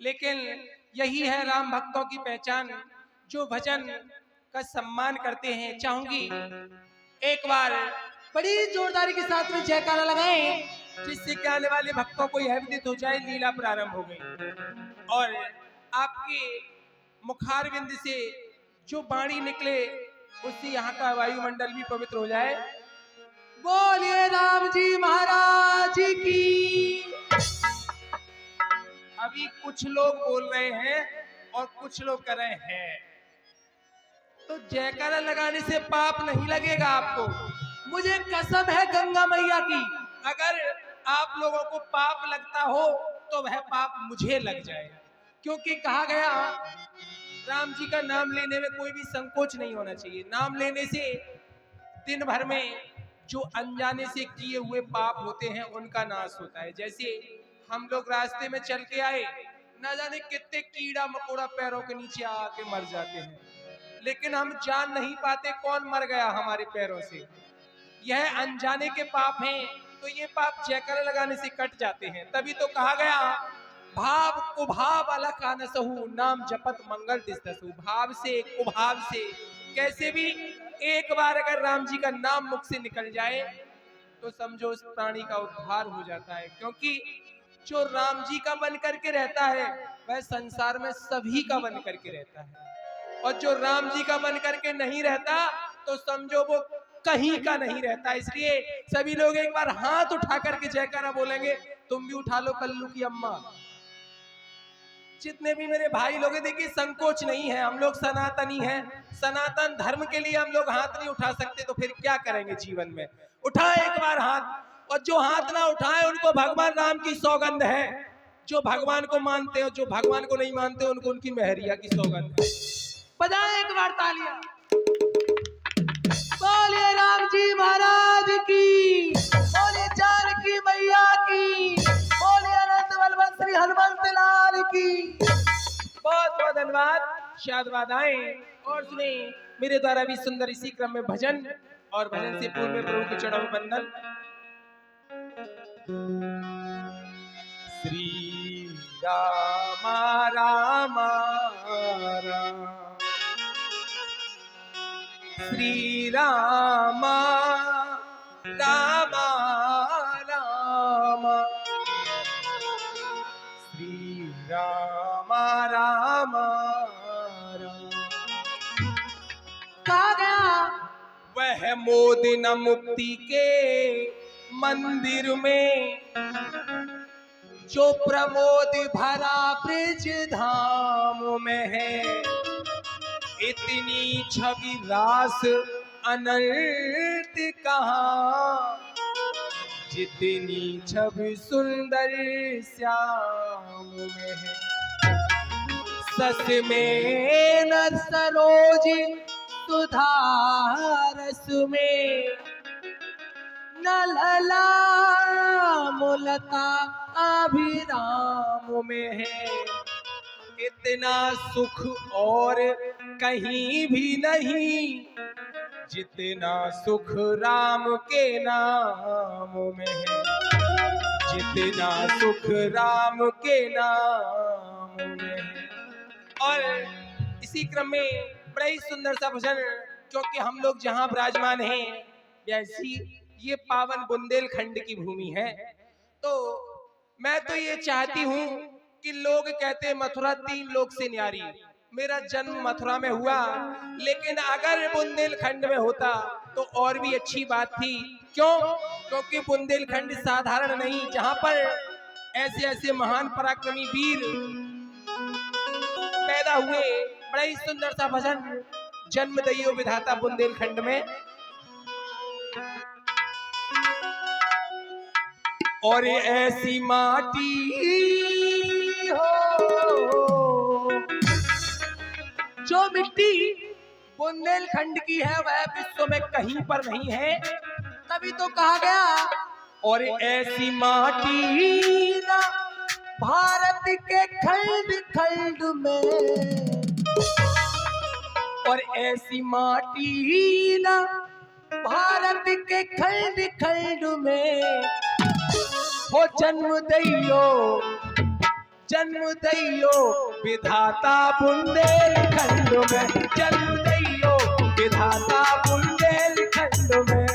लेकिन यही है राम भक्तों की पहचान, जो भजन का सम्मान करते हैं। चाहूंगी एक बार बड़ी जोरदारी के साथ में जयकारा लगाएं, जिससे कि आने वाले भक्तों को यह विदित हो जाए लीला प्रारंभ हो गई और आपके मुखारविंद से जो वाणी निकले उससे यहाँ का वायुमंडल भी पवित्र हो जाए। बोलिए राम जी महाराज की। अभी कुछ लोग बोल रहे हैं और कुछ लोग कर रहे हैं, तो जयकारा लगाने से पाप नहीं लगेगा आपको। मुझे कसम है गंगा मैया की, अगर आप लोगों को पाप लगता हो तो वह पाप मुझे लग जाए, क्योंकि कहा गया राम जी का नाम लेने में कोई भी संकोच नहीं होना चाहिए। नाम लेने से दिन भर में जो अनजाने से किए हुए पाप होते हैं उनका नाश होता है। जैसे हम लोग रास्ते में चल के आए, ना जाने कितने कीड़ा मकोड़ा पैरों के नीचे आके मर जाते हैं, लेकिन हम जान नहीं पाते कौन मर गया हमारे पैरों से। यह अनजाने के पाप हैं, तो ये पाप जयकारा लगाने से कट जाते हैं। तभी तो कहा गया भाव कुभाव अलग आनसहु, नाम जपत मंगल तिस्तसु। भाव से कुभाव से कैसे भी एक बार अगर राम जी का नाम मुख से निकल जाए तो समझो उस प्राणी का उद्धार हो जाता है। क्योंकि जो राम जी का बन करके रहता है वह संसार में सभी का बन करके रहता है, और जो राम जी का बन करके नहीं रहता तो समझो वो कहीं का नहीं रहता। इसलिए सभी लोग एक बार हाथ उठा करके जयकारा बोलेंगे। तुम भी उठा लो कल्लू की अम्मा। जितने भी मेरे भाई लोग हैं, देखिए संकोच नहीं है, हम लोग सनातनी हैं, सनातन धर्म के लिए हम लोग हाथ नहीं उठा सकते तो फिर क्या करेंगे जीवन में। उठाए एक बार हाथ, और जो हाथ ना उठाए उनको भगवान राम की सौगंध है। जो भगवान को मानते हो, जो भगवान को नहीं मानते उनको उनकी मेहरिया की सौगंध है। बजाए एक बार तालियां। बोलिए राम जी महाराज की, बोलिए जानकी मैया की, बोलिए अनंत बलवंत श्री हनुमंत लाल की। बहुत बहुत धन्यवाद। शादवाद आए और सुने मेरे द्वारा भी सुंदर इसी क्रम में भजन, और भजन से पूर्व में प्रभु के चरणों में वंदन। श्री राम राम राम, श्री राम राम राम, श्री राम राम राम। कहा गया वह मोदी न मुक्ति के मंदिर में, जो प्रमोद भरा ब्रज धाम में है। इतनी छवि रास अनंत कहाँ, जितनी छवि सुंदर श्याम में है। सस में न सरोज सुधारस में, न लला मुलता अभिराम में है। इतना सुख और कहीं भी नहीं, जितना सुख राम के नाम में है। जितना सुख राम के नाम में है। और इसी क्रम में बड़ा ही सुंदर सा भजन, क्योंकि हम लोग जहां विराजमान हैं वैसी ये पावन बुंदेलखंड की भूमि है, तो मैं तो ये चाहती हूँ कि लोग कहते हैं मथुरा 3 लोक से न्यारी। मेरा जन्म मथुरा में हुआ, लेकिन अगर बुंदेलखंड में होता तो और भी अच्छी बात थी। क्यों? क्योंकि बुंदेलखंड साधारण नहीं, जहां पर ऐसे ऐसे महान पराक्रमी वीर पैदा हुए। बड़ा ही सुंदर सा भजन, जन्म दइयो विधाता बुंदेलखंड में। और ऐसी माटी हो जो मिट्टी बुंदेलखंड की है वह विश्व में कहीं पर नहीं है। तभी तो कहा गया और ऐसी माटी ना भारत के खंड खंड में, और ऐसी माटी ना भारत के खंड खंड में हो जन्म दइयो जन्म दैयो विधाता बुंदेलखंड में, जन्म दैयो विधाता बुंदेलखंड में।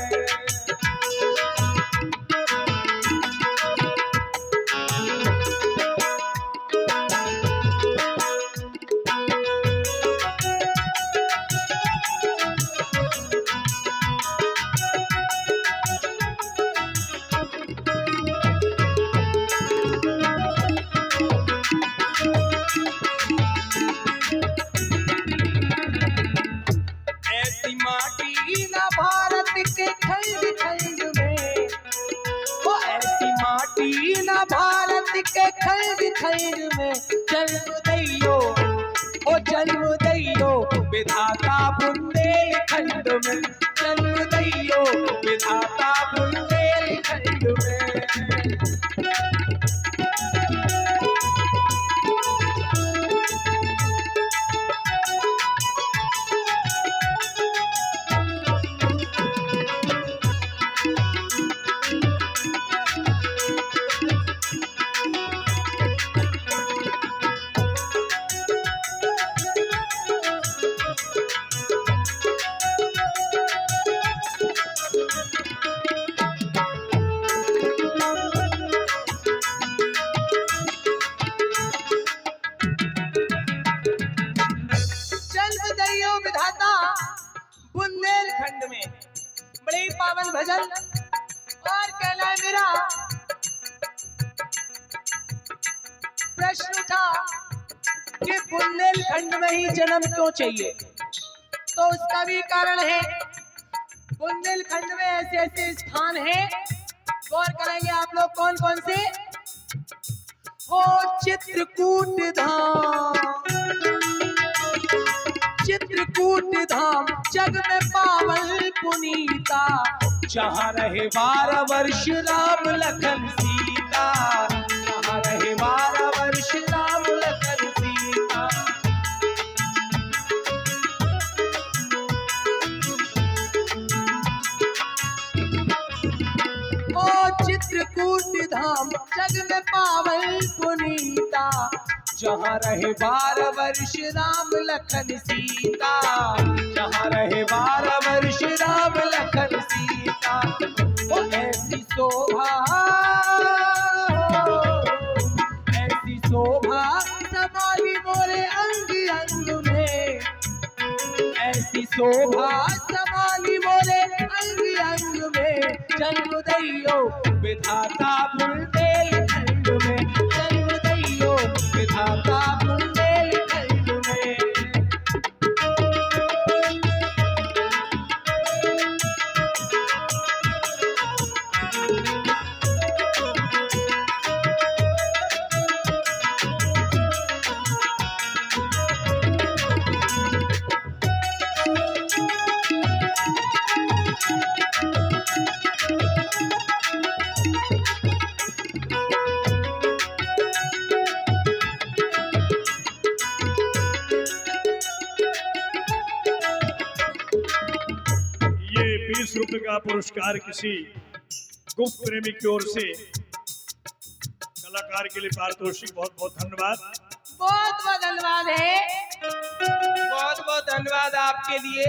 के खंड खंड में जन्म दैयो, ओ जन्म दैयो विधाता बुंदेलखंड में, जन्म दैयो विधाता बुंदेलखंड में। बुंदेलखंड में बड़े पावन भजन और कहना है मेरा प्रश्न था कि बुंदेलखंड में ही जन्म क्यों चाहिए, तो उसका भी कारण है। बुंदेलखंड में ऐसे ऐसे स्थान हैं, गौर करेंगे आप लोग कौन कौन से। हो चित्रकूट धाम, चित्रकूट धाम जग में पावन पुनीता, जहाँ रहे 12 वर्ष राम लखन सीता, जहाँ रहे 12 वर्ष राम लखन सीता। ओ चित्रकूट धाम जग में पावन पुनीता, जहाँ रहे 12 वर्ष राम लखन सीता, जहाँ रहे 12 वर्ष राम लखन सीता। ओ ऐसी शोभा, ऐसी शोभा समाली मोरे अंग अंग में, ऐसी शोभा समाली मोरे अंग अंग में। जन्म दैयो विधाता बुंदेलखंड में, जन्म दैयो विधाता बुंदेलखंड में। ₹20 का पुरस्कार किसी गुप्त प्रेमी की ओर से कलाकार के लिए पारितोषिक। बहुत बहुत धन्यवाद, बहुत बहुत धन्यवाद है, बहुत बहुत धन्यवाद आपके लिए।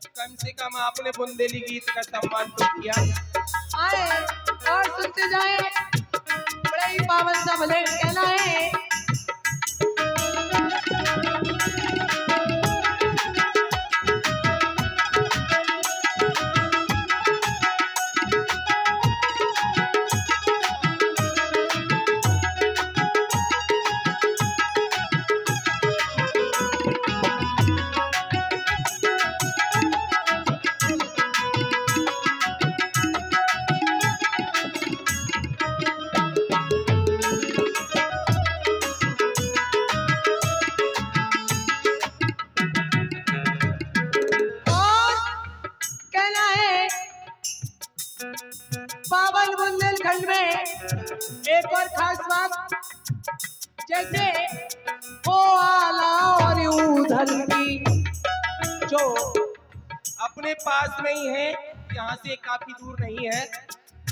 कम से कम आपने बुंदेली गीत का सम्मान तो किया। आए और सुनते जाए, बड़ा ही पावन सा भजन कहना है। पावन बुंदेलखंड में एक और खास बात, जैसे वो आला और उधर की जो अपने पास में ही है, यहाँ से काफी दूर नहीं है,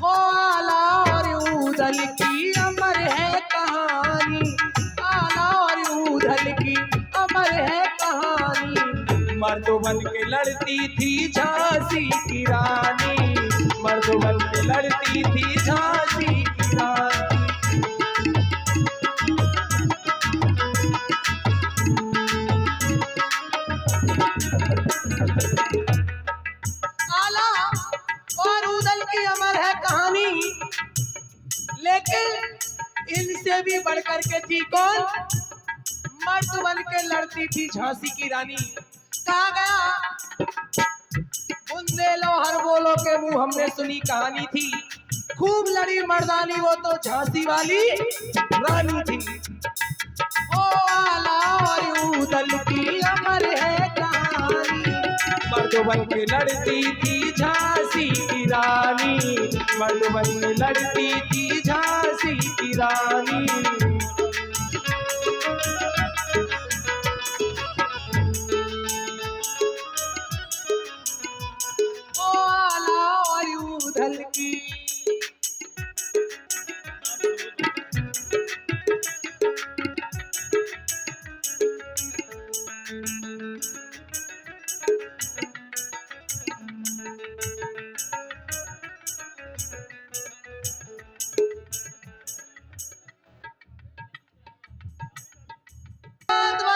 हो आला और ऊधल की अमर है कहानी, आला और ऊधल की अमर है कहानी। मर्दों बन के लड़ती थी झांसी की रानी, मर्दों बन के लड़ती थी झांसी की रानी। आला और ऊधल की अमर है कहानी, लेकिन इनसे भी बढ़कर के थी कौन? मर्द बन के लड़ती थी झांसी की रानी। कहा गया बुंदेलो हर बोलो के मुंह हमने सुनी कहानी थी, खूब लड़ी मर्दानी वो तो झांसी वाली रानी थी। ओ आला और ऊधल की अमर है कहानी, मर्द बन के लड़ती थी झांसी की रानी, मर्द बन के लड़ती थी झांसी की रानी। ओ आला और ऊधल की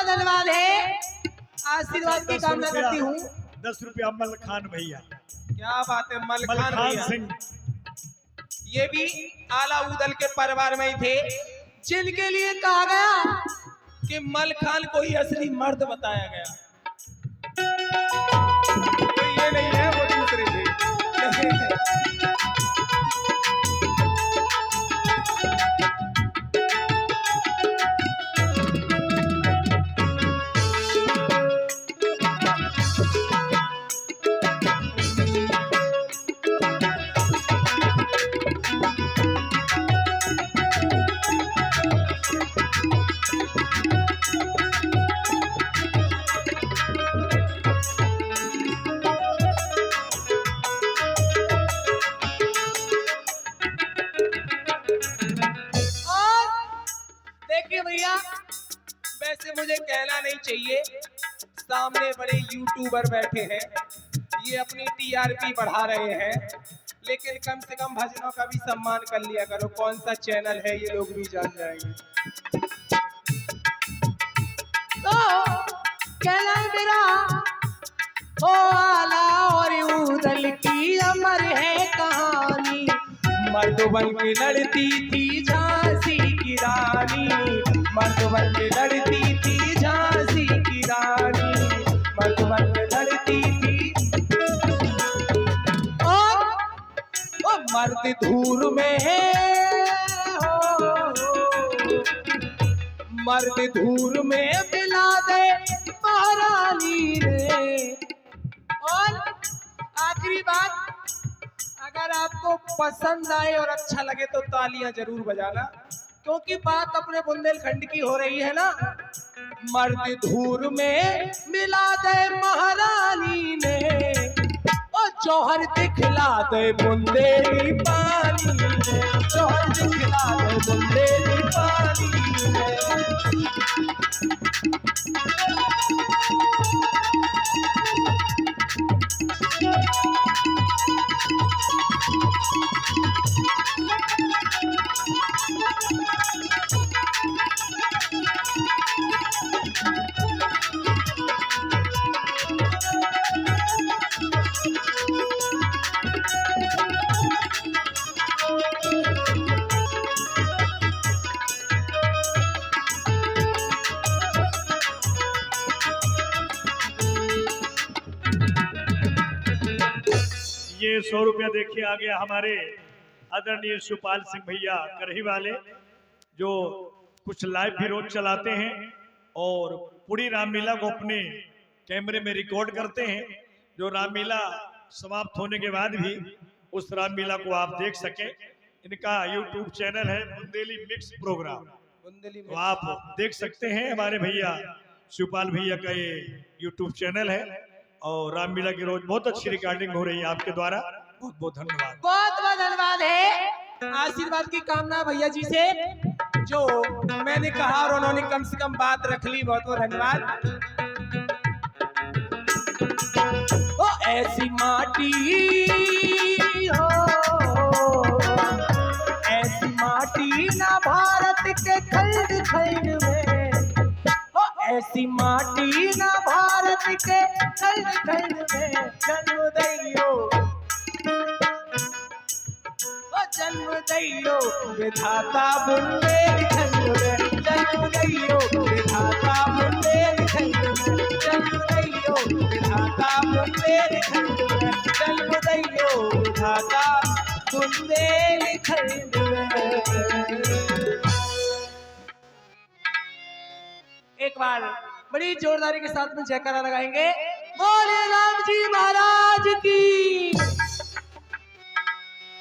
धन्यवाद है, आशीर्वाद की कामना करती हूँ। 10 रुपया मलखान भैया। क्या बात है, मलखान मलखान भैया। सिंह, ये भी आला ऊधल के परिवार में ही थे, जिनके लिए कहा गया कि मलखान को ही असली मर्द बताया गया। तो ये नहीं है, वो दूसरे थे। भैया वैसे मुझे कहना नहीं चाहिए, सामने बड़े यूट्यूबर बैठे हैं, ये अपनी टीआरपी बढ़ा रहे हैं, लेकिन कम से कम भजनों का भी सम्मान कर लिया करो। कौन सा चैनल है ये लोग भी जान जाएंगे। तो कहना है मेरा, ओ आला और ऊधल की अमर है कहानी, मर्द बन के लड़ती थी झांसी की रानी, मर्द बन के लड़ती थी झांसी की रानी, मर्द बन के लड़ती थी। और वो मर्द धूर में हो, मर्द धूर में मिला दे महारानी ने। और आखिरी बात, अगर आपको पसंद आए और अच्छा लगे तो तालियां जरूर बजाना, क्योंकि बात अपने बुंदेलखंड की हो रही है ना। मर्द धूर में मिला दे महारानी ने, और जौहर दिखला दे बुंदेली पानी ने, जौहर दिखला दे बुंदेली पानी ने। ये 100 रुपया देखिए आ गया हमारे आदरणीय शिवपाल सिंह भैया करही वाले, जो कुछ लाइव भी रोज चलाते हैं और पूरी रामलीला को अपने कैमरे में रिकॉर्ड करते हैं, जो रामलीला समाप्त होने के बाद भी उस रामलीला को आप देख सके। इनका यूट्यूब चैनल है बुंदेली मिक्स प्रोग्राम, तो आप देख सकते हैं। हमारे भैया शिवपाल भैया का ये यूट्यूब चैनल है और रामलीला की रोज बहुत अच्छी रिकॉर्डिंग हो रही है आपके द्वारा। बहुत बहुत धन्यवाद। बहुत बहुत धन्यवाद है। आशीर्वाद की कामना भैया जी से, जो मैंने कहा और उन्होंने कम से कम बात रख ली। बहुत बहुत धन्यवाद। ओ ऐसी माटी हो, ऐसी माटी ना भारत के खंड खंड में, ओ ऐसी माटी ना भारत के खंड खंड में जन्म दैयो, ओ जन्म दैयो विधाता बुंदेलखंड में, जन्म दैयो विधाता बुंदेलखंड में, जन्म दैयो विधाता बुंदेलखंड में, जन्म दैयो विधाता बुंदेलखंड में। एक बार बड़ी जोरदारी के साथ में जयकारा लगाएंगे। बोले राम जी महाराज की।